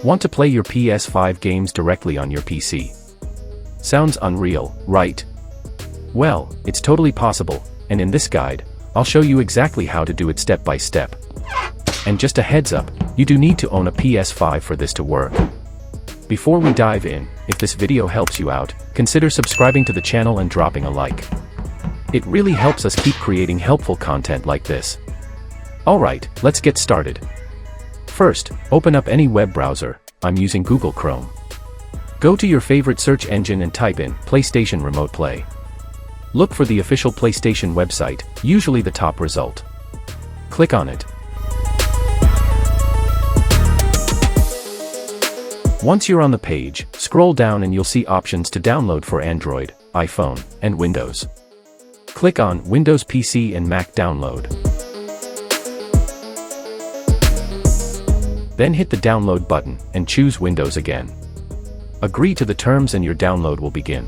Want to play your PS5 games directly on your PC? Sounds unreal, right? Well, it's totally possible, and in this guide, I'll show you exactly how to do it step by step. And just a heads up, you do need to own a PS5 for this to work. Before we dive in, if this video helps you out, consider subscribing to the channel and dropping a like. It really helps us keep creating helpful content like this. Alright, let's get started. First, open up any web browser. I'm using Google Chrome. Go to your favorite search engine and type in PlayStation Remote Play. Look for the official PlayStation website, usually the top result. Click on it. Once you're on the page, scroll down and you'll see options to download for Android, iPhone, and Windows. Click on Windows PC and Mac Download. Then hit the download button and choose Windows again. Agree to the terms and your download will begin.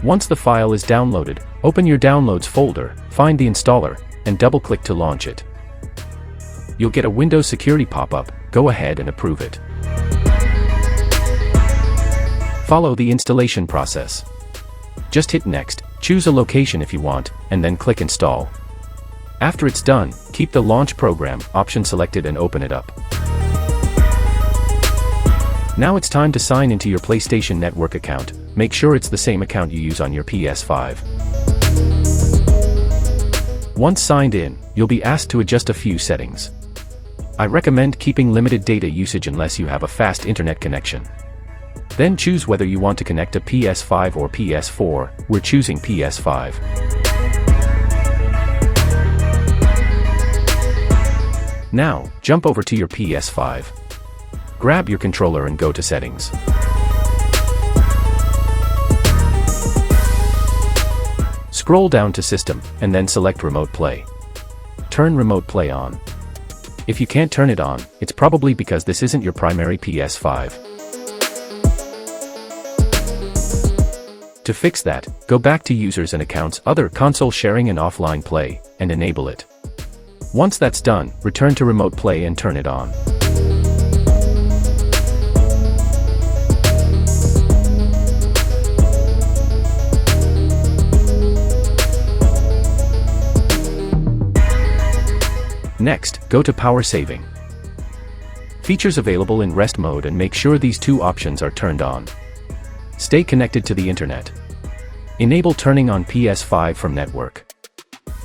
Once the file is downloaded, open your Downloads folder, find the installer, and double-click to launch it. You'll get a Windows security pop-up. Go ahead and approve it. Follow the installation process. Just hit Next, choose a location if you want, and then click Install. After it's done, keep the Launch Program option selected and open it up. Now it's time to sign into your PlayStation Network account. Make sure it's the same account you use on your PS5. Once signed in, you'll be asked to adjust a few settings. I recommend keeping limited data usage unless you have a fast internet connection. Then choose whether you want to connect a PS5 or PS4. We're choosing PS5. Now, jump over to your PS5. Grab your controller and go to Settings. Scroll down to System, and then select Remote Play. Turn Remote Play on. If you can't turn it on, it's probably because this isn't your primary PS5. To fix that, go back to Users and Accounts, Other, Console Sharing and Offline Play, and enable it. Once that's done, return to Remote Play and turn it on. Next, go to Power Saving. Features available in rest mode, and make sure these two options are turned on. Stay connected to the internet. Enable turning on PS5 from network.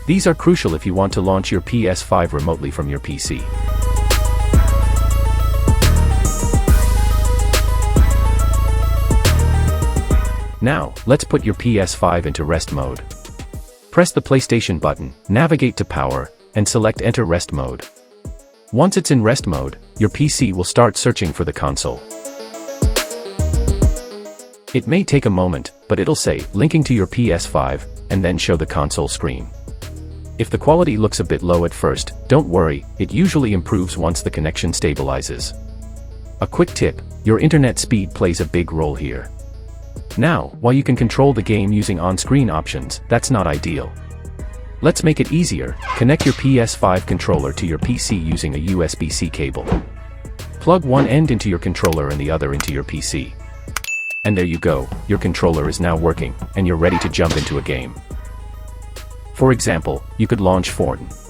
These are crucial if you want to launch your PS5 remotely from your PC. Now, let's put your PS5 into rest mode. Press the PlayStation button, navigate to Power, and select Enter Rest Mode. Once it's in rest mode, your PC will start searching for the console. It may take a moment, but it'll say, linking to your PS5, and then show the console screen. If the quality looks a bit low at first, don't worry, it usually improves once the connection stabilizes. A quick tip, your internet speed plays a big role here. Now, while you can control the game using on-screen options, that's not ideal. Let's make it easier. Connect your PS5 controller to your PC using a USB-C cable. Plug one end into your controller and the other into your PC. And there you go, your controller is now working, and you're ready to jump into a game. For example, you could launch Fortnite.